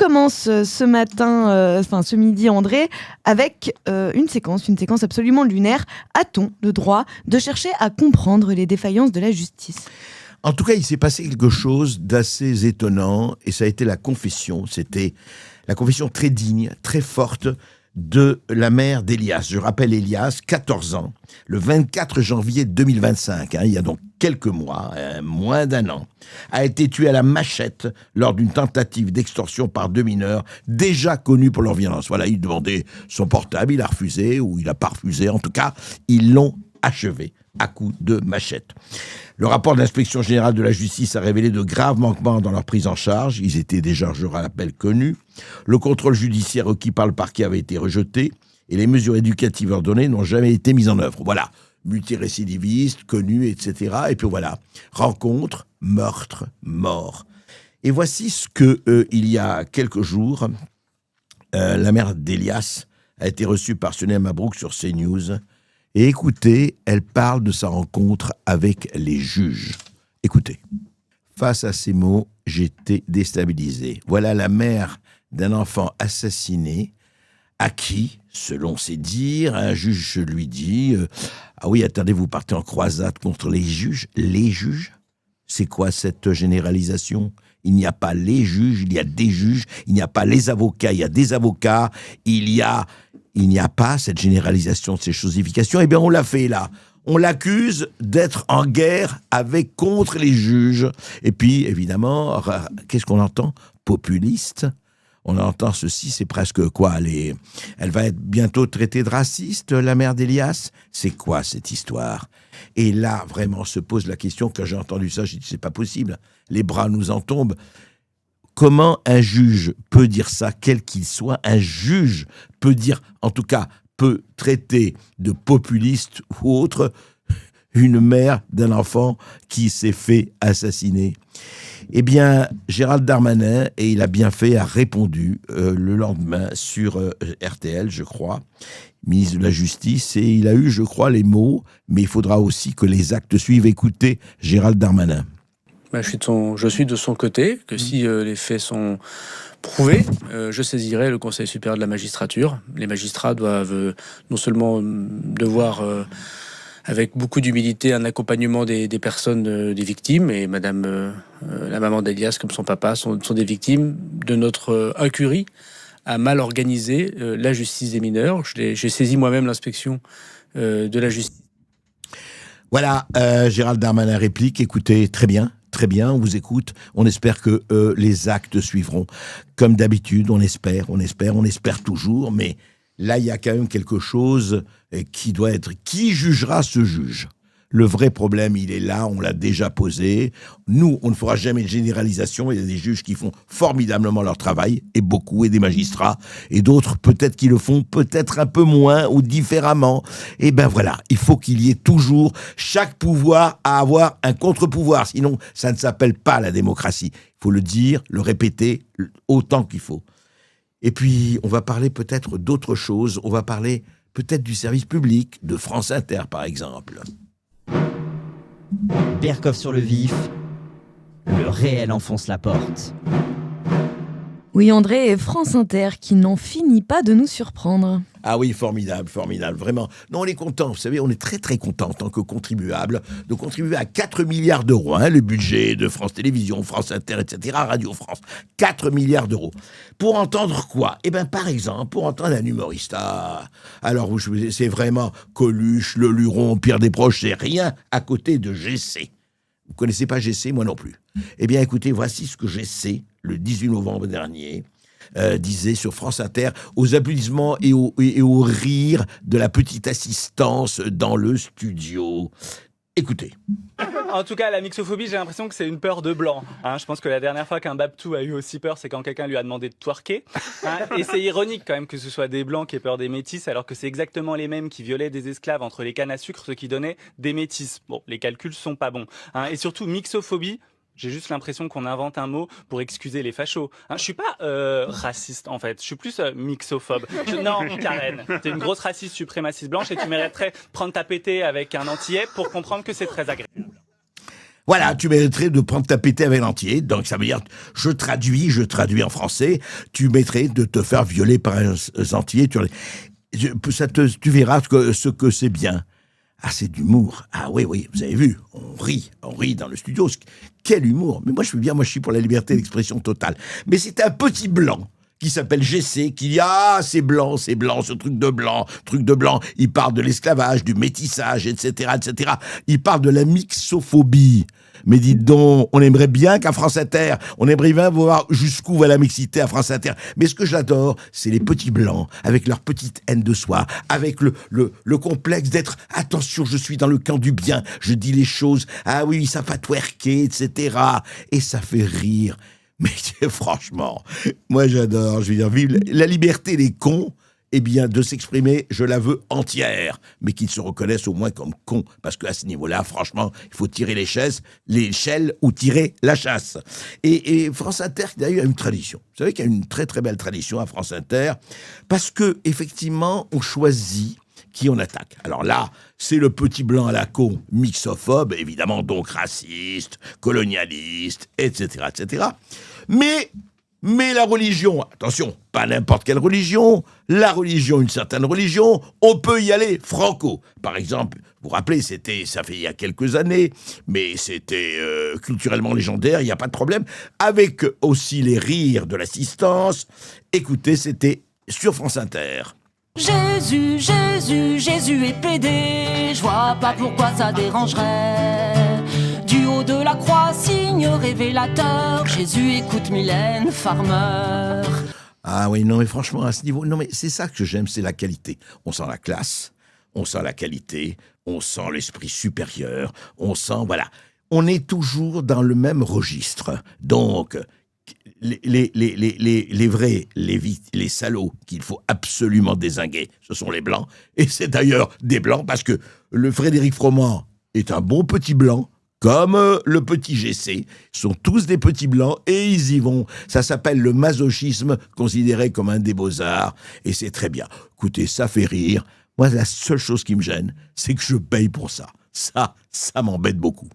commence ce matin, ce midi, André, avec une séquence absolument lunaire. A-t-on le droit de chercher à comprendre les défaillances de la justice ? En tout cas, il s'est passé quelque chose d'assez étonnant, et ça a été la confession. C'était la confession très digne, très forte, de la mère d'Elias. Je rappelle Elias, 14 ans, le 24 janvier 2025, il y a donc quelques mois, moins d'un an, a été tué à la machette lors d'une tentative d'extorsion par 2 mineurs, déjà connus pour leur violence. Voilà, il demandait son portable, il a refusé, ou il n'a pas refusé, en tout cas, ils l'ont achevé à coups de machette. Le rapport de l'inspection générale de la justice a révélé de graves manquements dans leur prise en charge. Ils étaient déjà, je rappelle, connus. Le contrôle judiciaire requis par le parquet avait été rejeté et les mesures éducatives ordonnées n'ont jamais été mises en œuvre. Voilà, multirécidiviste, connu, etc. Et puis voilà, rencontre, meurtre, mort. Et voici ce que, il y a quelques jours, la mère d'Elias a été reçue par Sonia Mabrouk sur CNews. Et écoutez, elle parle de sa rencontre avec les juges. Écoutez. Face à ces mots, j'étais déstabilisé. Voilà la mère d'un enfant assassiné à qui, selon ses dires, un juge lui dit « Ah oui, attendez, vous partez en croisade contre les juges ?» Les juges ? C'est quoi cette généralisation ? Il n'y a pas les juges, il y a des juges. Il n'y a pas les avocats, il y a des avocats. Il n'y a pas cette généralisation de ces chosifications. Eh bien, on l'a fait là. On l'accuse d'être en guerre contre les juges. Et puis, évidemment, qu'est-ce qu'on entend ? Populiste. On entend ceci, c'est presque quoi ? Elle va être bientôt traitée de raciste, la mère d'Elias ? C'est quoi cette histoire ? Et là, vraiment, se pose la question, quand j'ai entendu ça, j'ai dit, c'est pas possible. Les bras nous en tombent. Comment un juge peut dire ça, quel qu'il soit ? Un juge peut dire, en tout cas, peut traiter de populiste ou autre une mère d'un enfant qui s'est fait assassiner. Eh bien, Gérald Darmanin, et il a bien fait, a répondu le lendemain sur RTL, je crois, ministre de la Justice, et il a eu, je crois, les mots, mais il faudra aussi que les actes suivent. Écoutez, Gérald Darmanin. Je suis de son côté, que si les faits sont prouvés, je saisirai le Conseil supérieur de la magistrature. Les magistrats doivent non seulement devoir, avec beaucoup d'humilité, un accompagnement des personnes, des victimes, et madame, la maman d'Elias, comme son papa, sont des victimes de notre incurie à mal organiser la justice des mineurs. J'ai saisi moi-même l'inspection de la justice. Voilà, Gérald Darmanin réplique, écoutez, très bien, on vous écoute, on espère que les actes suivront. Comme d'habitude, on espère toujours, mais là, il y a quand même quelque chose qui doit être... Qui jugera ce juge ? Le vrai problème, il est là, on l'a déjà posé. Nous, on ne fera jamais de généralisation. Il y a des juges qui font formidablement leur travail, et beaucoup, et des magistrats, et d'autres, peut-être qui le font peut-être un peu moins ou différemment. Et ben voilà, il faut qu'il y ait toujours chaque pouvoir à avoir un contre-pouvoir. Sinon, ça ne s'appelle pas la démocratie. Il faut le dire, le répéter autant qu'il faut. Et puis, on va parler peut-être d'autres choses. On va parler peut-être du service public, de France Inter, par exemple. Berkoff sur le vif, le réel enfonce la porte. Oui, André, et France Inter qui n'en finit pas de nous surprendre. Ah oui, formidable, vraiment. Non, on est content, vous savez, on est très très content en tant que contribuable de contribuer à 4 milliards d'euros, le budget de France Télévisions, France Inter, etc., Radio France. 4 milliards d'euros. Pour entendre quoi ? Eh bien, par exemple, pour entendre un humoriste. Alors, c'est vraiment Coluche, Le Luron, Pierre Desproges, c'est rien à côté de GC. Vous connaissez pas GC, moi non plus. Eh bien, écoutez, voici ce que GC, le 18 novembre dernier, disait sur France Inter, aux applaudissements et au rire de la petite assistance dans le studio. Écoutez. En tout cas, la mixophobie, j'ai l'impression que c'est une peur de blanc. Je pense que la dernière fois qu'un Babtou a eu aussi peur, c'est quand quelqu'un lui a demandé de twerker. Et c'est ironique quand même que ce soit des blancs qui aient peur des métis, alors que c'est exactement les mêmes qui violaient des esclaves entre les cannes à sucre, ceux qui donnaient des métis. Bon, les calculs sont pas bons. Et surtout, mixophobie, j'ai juste l'impression qu'on invente un mot pour excuser les fachos. Je suis pas raciste en fait, je suis plus mixophobe. Non, Karen, t'es une grosse raciste suprémaciste blanche et tu mériterais prendre ta pétée avec un antillais pour comprendre que c'est très agréable. Voilà, tu mériterais de prendre ta pétée avec l'entier. Donc ça veut dire, je traduis en français, tu mériterais de te faire violer par un entier. Tu verras ce que c'est bien. Ah, c'est d'humour. Ah oui, vous avez vu, on rit dans le studio. Quel humour. Mais moi, je suis pour la liberté d'expression totale. Mais c'est un petit blanc qui s'appelle GC, qui dit « Ah, c'est blanc, ce truc de blanc. » Il parle de l'esclavage, du métissage, etc., etc. Il parle de la mixophobie. Mais dites donc, on aimerait bien qu'à France Inter, on aimerait bien voir jusqu'où va la mixité à France Inter. Mais ce que j'adore, c'est les petits blancs, avec leur petite haine de soi, avec le complexe d'être « Attention, je suis dans le camp du bien, je dis les choses, ah oui, ça va twerker, etc. » Et ça fait rire. Mais franchement, moi j'adore, je veux dire, vive la liberté des cons, eh bien, de s'exprimer, je la veux entière, mais qu'ils se reconnaissent au moins comme cons, parce qu'à ce niveau-là, franchement, il faut tirer l'échelle ou tirer la chasse. Et France Inter, d'ailleurs, a une tradition. Vous savez qu'il y a une très très belle tradition à France Inter, parce que effectivement, on choisit qui on attaque. Alors là, c'est le petit blanc à la con, mixophobe, évidemment, donc raciste, colonialiste, etc., etc. Mais la religion, attention, pas n'importe quelle religion, la religion, une certaine religion, on peut y aller franco. Par exemple, vous vous rappelez, ça fait il y a quelques années, mais c'était culturellement légendaire, il n'y a pas de problème, avec aussi les rires de l'assistance. Écoutez, c'était sur France Inter. Jésus, Jésus, Jésus est pédé, je vois pas pourquoi ça dérangerait. Du haut de la croix, signe révélateur, Jésus écoute Mylène Farmer. Ah oui, non mais franchement, à ce niveau, non mais c'est ça que j'aime, c'est la qualité. On sent la classe, on sent la qualité, on sent l'esprit supérieur, on sent, voilà. On est toujours dans le même registre. Donc, les vrais, les salauds qu'il faut absolument dézinguer, ce sont les blancs. Et c'est d'ailleurs des blancs parce que le Frédéric Froment est un bon petit blanc, comme le petit GC. Ils sont tous des petits blancs et ils y vont. Ça s'appelle le masochisme, considéré comme un des beaux-arts. Et c'est très bien. Écoutez, ça fait rire. Moi, la seule chose qui me gêne, c'est que je paye pour ça. Ça m'embête beaucoup.